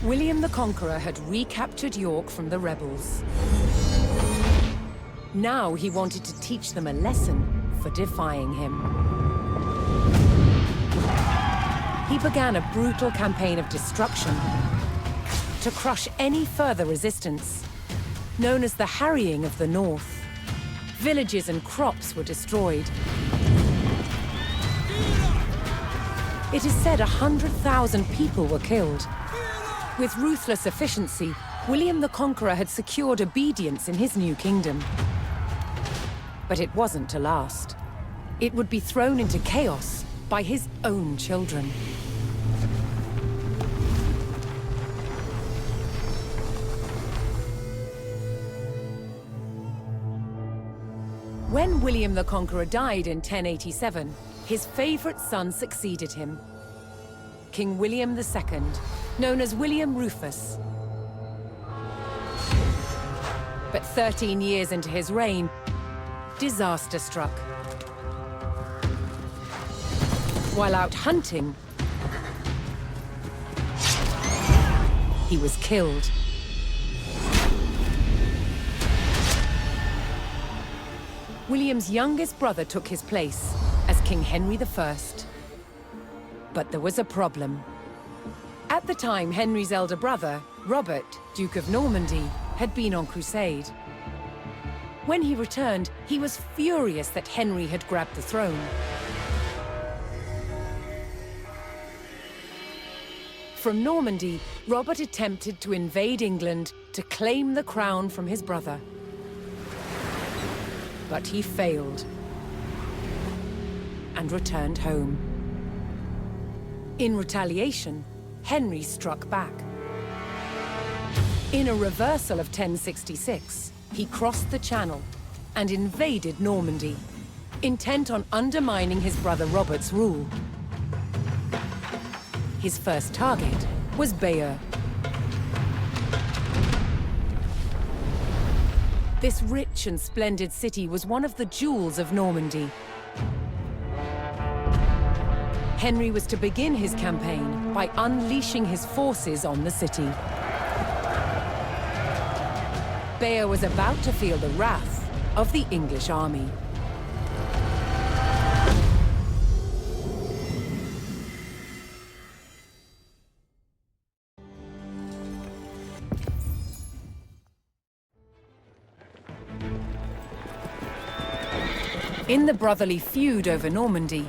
William the Conqueror had recaptured York from the rebels. Now he wanted to teach them a lesson for defying him. He began a brutal campaign of destruction to crush any further resistance, known as the Harrying of the North. Villages and crops were destroyed. It is said 100,000 people were killed. With ruthless efficiency, William the Conqueror had secured obedience in his new kingdom. But it wasn't to last. It would be thrown into chaos by his own children. When William the Conqueror died in 1087, his favorite son succeeded him, King William II, known as William Rufus. But 13 years into his reign, disaster struck. While out hunting, he was killed. William's youngest brother took his place as King Henry I. But there was a problem. At the time, Henry's elder brother, Robert, Duke of Normandy, had been on crusade. When he returned, he was furious that Henry had grabbed the throne. From Normandy, Robert attempted to invade England to claim the crown from his brother. But he failed and returned home. In retaliation, Henry struck back. In a reversal of 1066, he crossed the Channel and invaded Normandy, intent on undermining his brother Robert's rule. His first target was Bayeux. This rich and splendid city was one of the jewels of Normandy. Henry was to begin his campaign by unleashing his forces on the city. Bayeux was about to feel the wrath of the English army. In the brotherly feud over Normandy,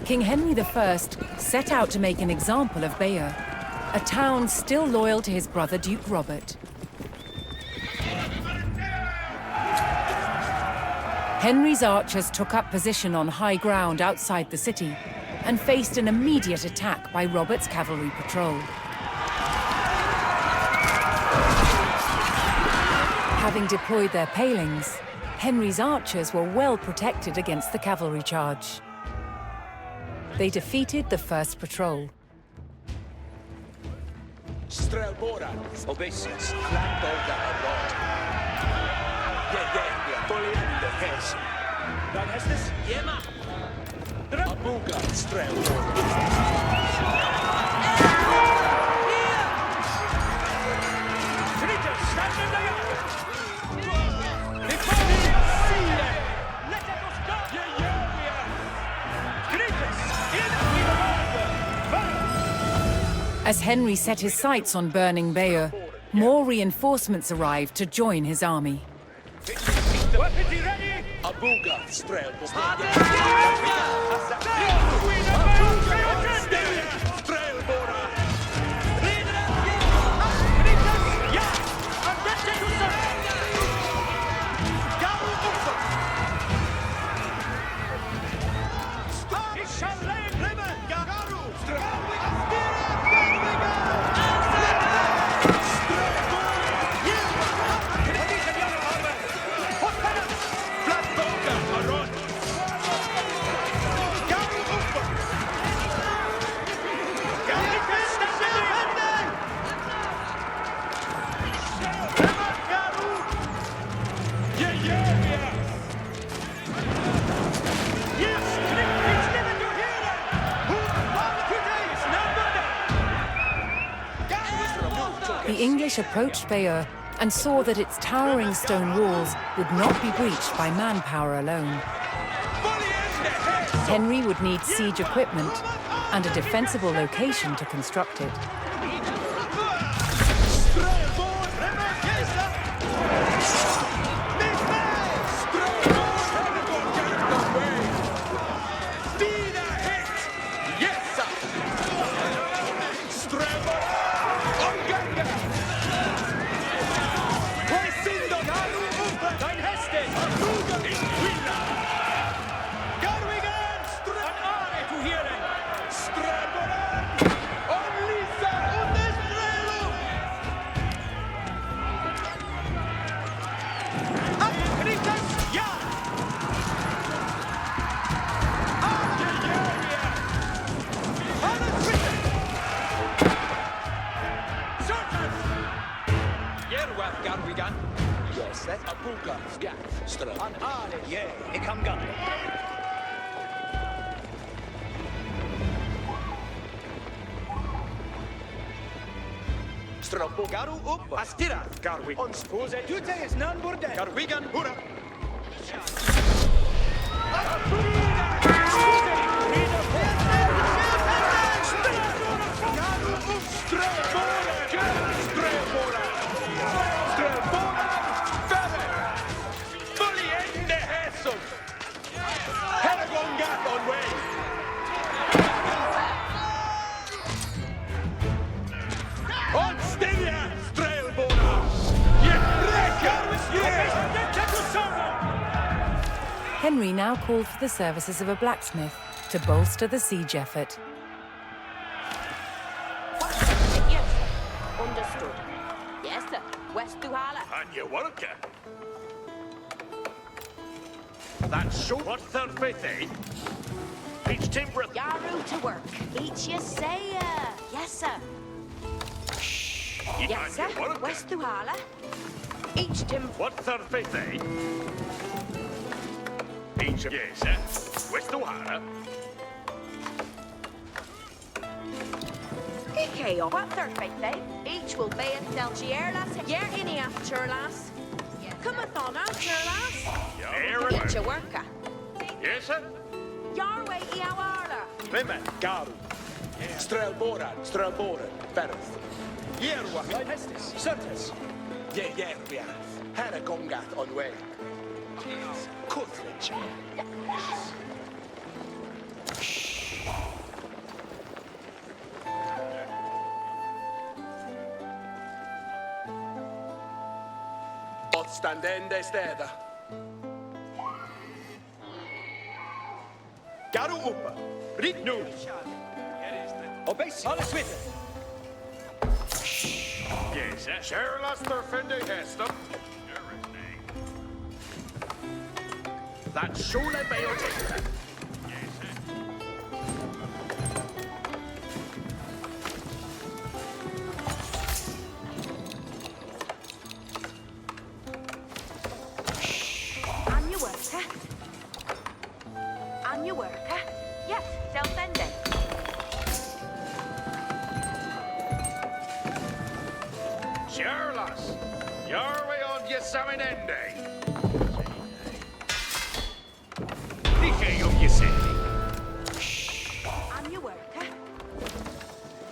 King Henry I set out to make an example of Bayeux, a town still loyal to his brother Duke Robert. Henry's archers took up position on high ground outside the city and faced an immediate attack by Robert's cavalry patrol. Having deployed their palings, Henry's archers were well protected against the cavalry charge. They defeated the first patrol. Strelbora, obeisance, flambolda abroad. Yeah, fully in the heads. That has this? Yema! Abuga, Strelbora. As Henry set his sights on burning Bayeux, more reinforcements arrived to join his army. The English approached Bayeux and saw that its towering stone walls would not be breached by manpower alone. Henry would need siege equipment and a defensible location to construct it. Garu upp, astira, Garwi. Ons pose tute is nan burde. Garwigan, hurra. Henry now called for the services of a blacksmith to bolster the siege effort. Yes, understood. Yes, sir. West Duhala. And you work it. That's short. What's their faith, eh? Each timber. Yaru to work. Each you say, yes, sir. Yes, sir. West Duhala. Each timber. What's their faith, eh? Each yes, sir. West O'Hara. Okay, what's their faith, eh? Each will be at Delgierlas. Yer any after lass. Cometh on after lass. Each a worker. Yes, sir. Your way, Iawara. Women, Garu. Strelboran, Ferris. Yerwa, Hastings, Certes. Yerbia, Haragongat on way. Cuthridge. Standende städer. Garu uppe. Rit nu. Och bäst. Alles vitt. Yes, sir. Kärlaster fände hästen. That surely be your take.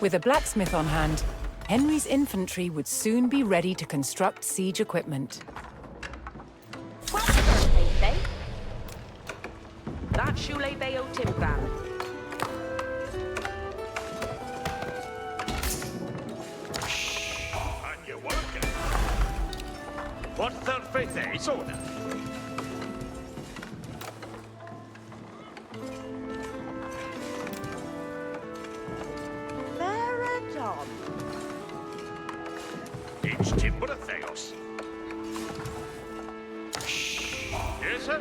With a blacksmith on hand, Henry's infantry would soon be ready to construct siege equipment. What's their faith, eh? That Shule Bayeux Timbran. And you working. What's their faith, eh? So now. Each timber of Theos. Yes, sir.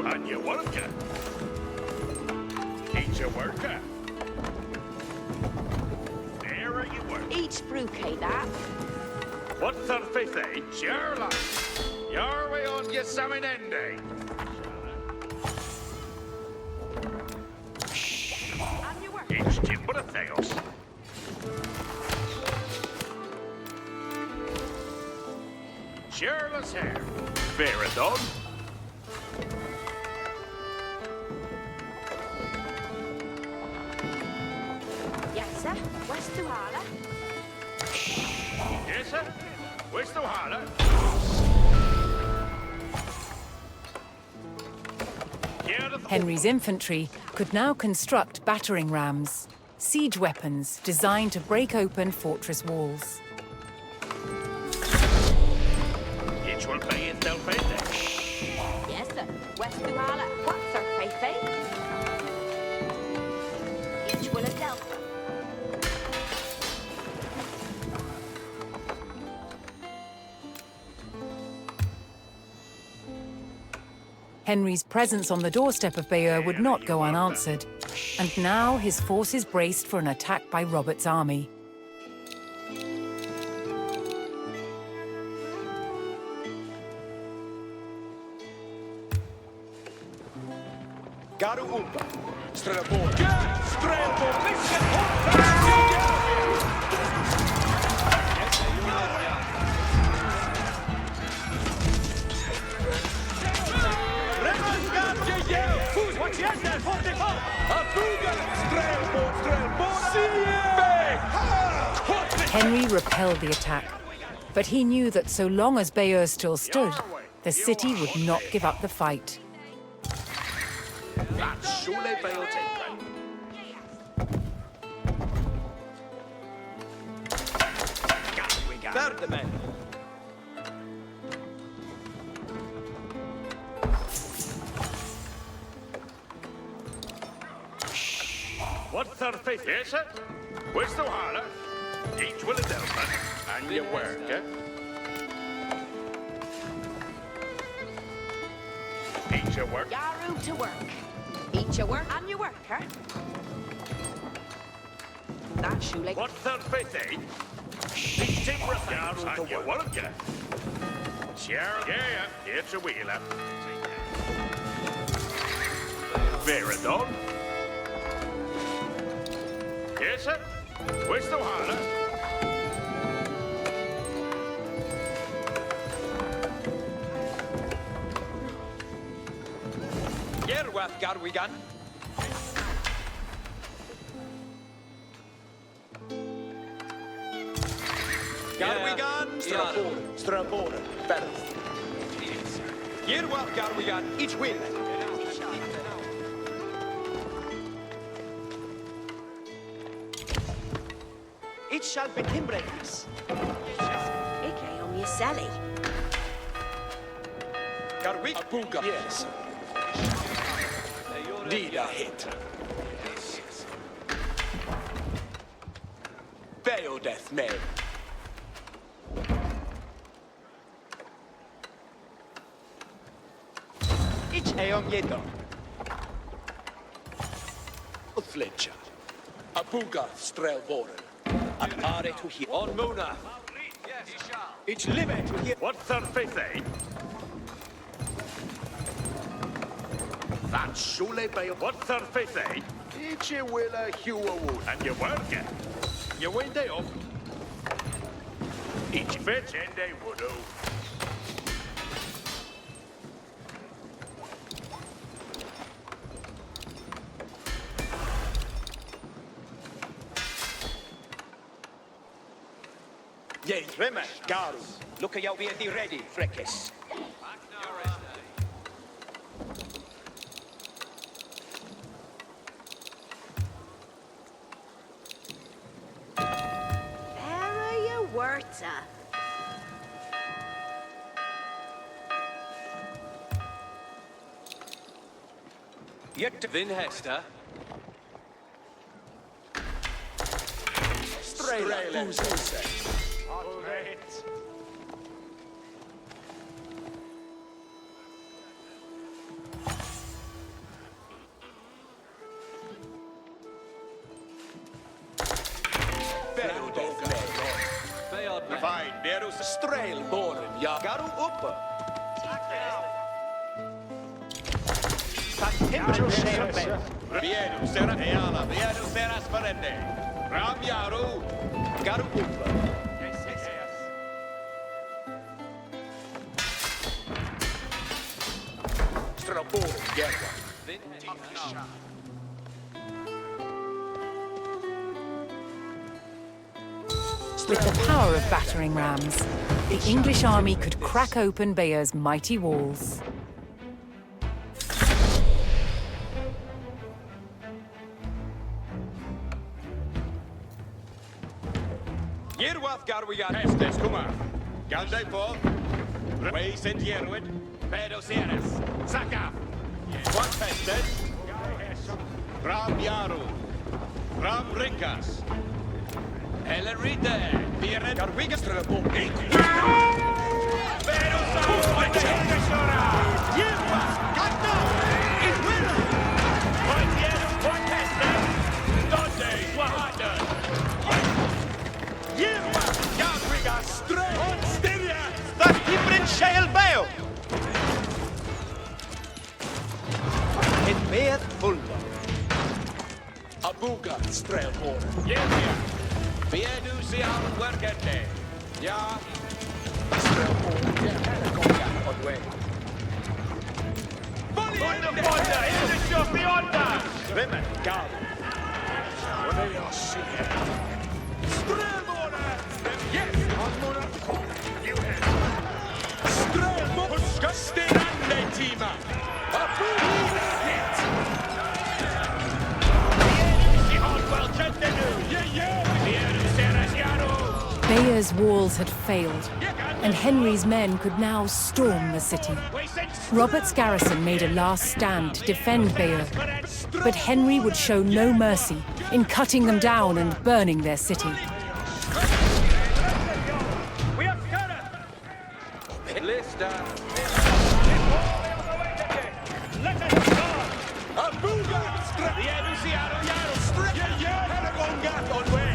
And you worker. Each a worker. There are you work. Each brookie that. What's their faith, eh? Sherlock. Your way on Yesaminende. And you work. Each timber of Theos. Shirley's hair. Very done. Yes, sir. West to Harla. Yes, sir. Where's the Harla? Henry's infantry could now construct battering rams, siege weapons designed to break open fortress walls. Each will pay in their fate. Yes, sir. West to Harla. What, sir? Faith? Each will a Delphi. Henry's presence on the doorstep of Bayeux would not go unanswered, and now his forces braced for an attack by Robert's army. Garu umpa. Strelbord. Strelbord. Henry repelled the attack, but he knew that so long as Bayeux still stood, the city would not give up the fight. What's our faith? Yes, sir. Where's the Harla? Each will a Delphi. And your work, eh? Each your work. Yaru to work. Each your work and your worker. That shoelace. What's our faith, eh? Each timber Yaru and your work, eh? Sure. Yeah. It's a wheeler. Very done. Yes, sir. Where's the Harla? Yerwath Garwigan. Garwigan. Strelbord. Better. Yerwath Garwigan. Each will. It shall be timbreakers. Ike on your celly. Garwig. Abuga. Yes. Need a hit. Bayeux death man. Ich eom yedo. Fletcher. Abuga Strelbord. At are to hear. On Mona. Ich live to hear. What's our faith, eh? That's surely by what's our faith, eh? Each will a hue a wood. And you work it. You win day off. Each fetch and they would do. Yea, Remesh, Garu. Look out, be ready, Frekes. There are your words, Yet Vin Hester. Fine, Berus Strelbord. Ja. Garu uppe. Temperature share bed. Vienu sera eala, vienu sera sparende. Ram Yaru. Garu uppe. With the power of battering rams, the English army could crack open Bayeux's mighty walls. Yerwath gar we got. Hastings, come on. Galdai for. Way sent Yerwin. Pedo Ceres. Saka. What Hastings? Ram Yaru. Ram Rinkas. Elleride. Viren. Gar we got the book. Pedo Sara. Yerwath. Gata. It will. What Yeru. What Hastings? Dante. Wahada. Yerwath. Gar we got straight. On Styria. That different shale Bayeux. In bed full. Abuga, Strelborn. Yeah. Biedu see how it work at day. Yeah. Strelborn, yeah, and a Gonga on way. On the border, in the shop beyond that. Remmen, Gal. What are you seeing? Strelborn. Yes. Almora. You have. Strelborn. Sterande tima. Abuga hit. See how well can they do. Yeah. Bayeux's walls had failed, and Henry's men could now storm the city. Robert's garrison made a last stand to defend Bayeux, but Henry would show no mercy in cutting them down and burning their city. We have Scara. Lista. Let us go. Abuga. Yaru. Yeah. Helagonga on way.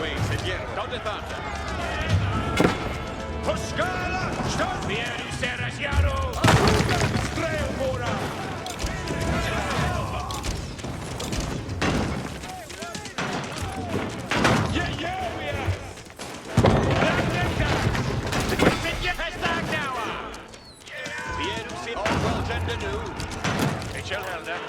Waves and yell, don't the thunder. Puskala! Start! Vieni seras jaro! Strelbora! Yeah, we are! Ramlenka! Sit festdag now! Vieni sit all well gender nu. It shall held that.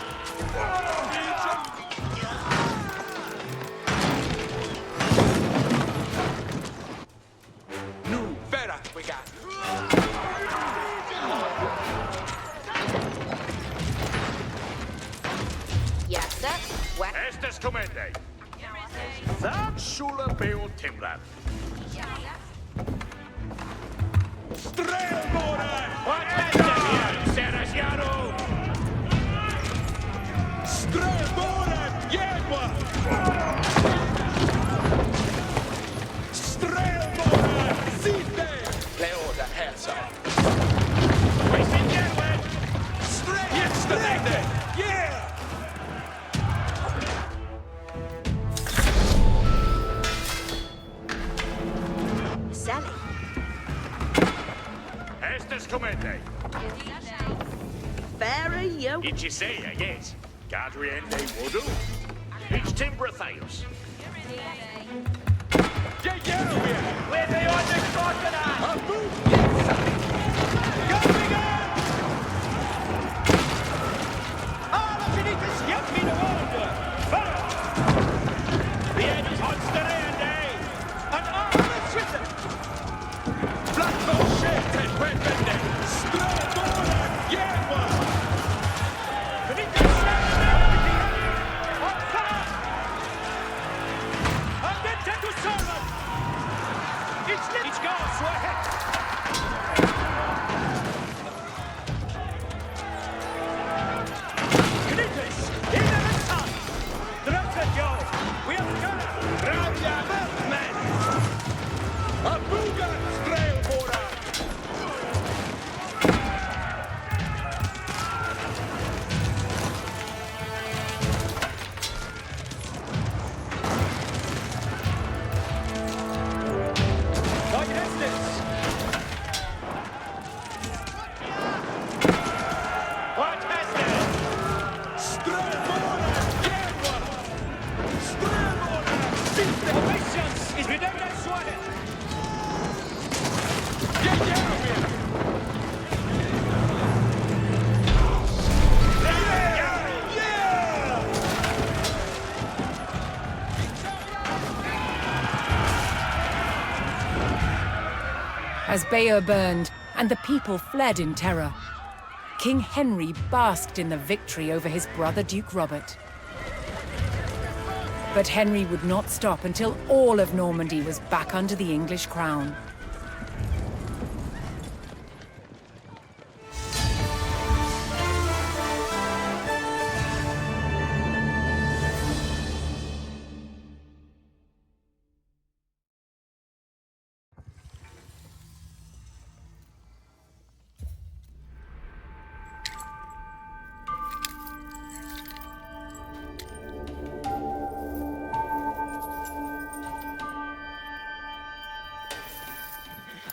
We got. Yes, sir. What? Estes comende. That shula beo timran. Strelbora! What is Seras Yaro! Strelbora! Jedwa! Strelbora! Site! Leoda Hersa. Wasting Jedward! Straight! Yesterday! Yeah! Sally. Estes comende. Very you. Ichiseya, yes. Gadriende Wodu. Ich Timbratheus. Where they are the crocodile! A move! Going on! All of you need to skip me the water! The end is on Sterende! And all the Switzerland! Black bullshit and Wedbende! Strelbora! Jedwa! The Victor Sterende! What's that? And then take to servant! It's gone, so ahead! Knitters, in the sun! Drömset jag! We have got Rabia men! A booga strelbora! As Bayeux burned and the people fled in terror, King Henry basked in the victory over his brother Duke Robert. But Henry would not stop until all of Normandy was back under the English crown.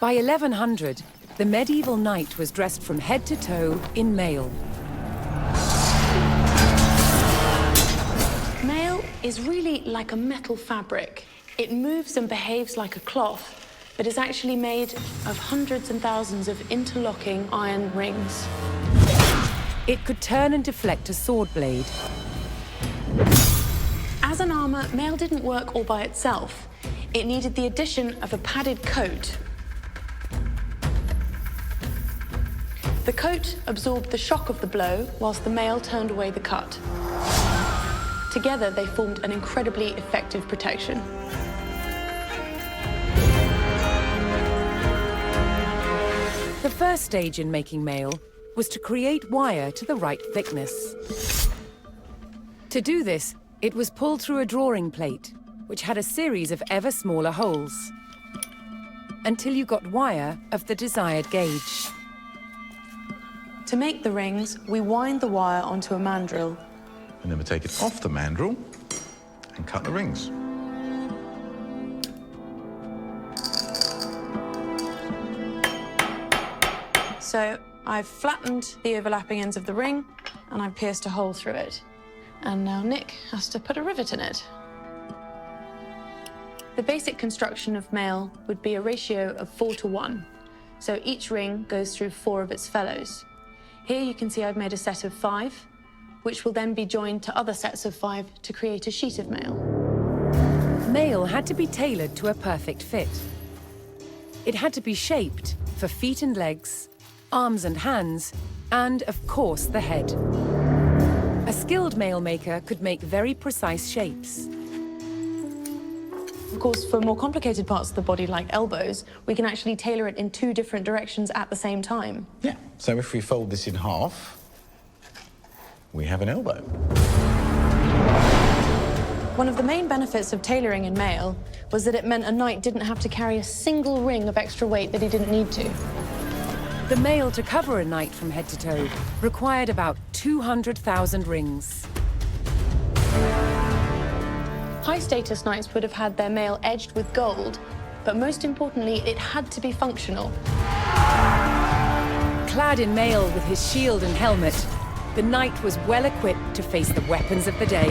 By 1100, the medieval knight was dressed from head to toe in mail. Mail is really like a metal fabric. It moves and behaves like a cloth, but is actually made of hundreds and thousands of interlocking iron rings. It could turn and deflect a sword blade. As an armor, mail didn't work all by itself. It needed the addition of a padded coat. The coat absorbed the shock of the blow, whilst the mail turned away the cut. Together, they formed an incredibly effective protection. The first stage in making mail was to create wire to the right thickness. To do this, it was pulled through a drawing plate, which had a series of ever smaller holes, until you got wire of the desired gauge. To make the rings, we wind the wire onto a mandrel. And then we take it off the mandrel and cut the rings. So I've flattened the overlapping ends of the ring, and I've pierced a hole through it. And now Nick has to put a rivet in it. The basic construction of mail would be a ratio of 4:1. So each ring goes through 4 of its fellows. Here you can see I've made a set of 5, which will then be joined to other sets of 5 to create a sheet of mail. Mail had to be tailored to a perfect fit. It had to be shaped for feet and legs, arms and hands, and, of course, the head. A skilled mail maker could make very precise shapes. Of course, for more complicated parts of the body, like elbows, we can actually tailor it in 2 different directions at the same time. Yeah, so if we fold this in half, we have an elbow. One of the main benefits of tailoring in mail was that it meant a knight didn't have to carry a single ring of extra weight that he didn't need to. The mail to cover a knight from head to toe required about 200,000 rings. High-status knights would have had their mail edged with gold, but most importantly, it had to be functional. Clad in mail with his shield and helmet, the knight was well equipped to face the weapons of the day.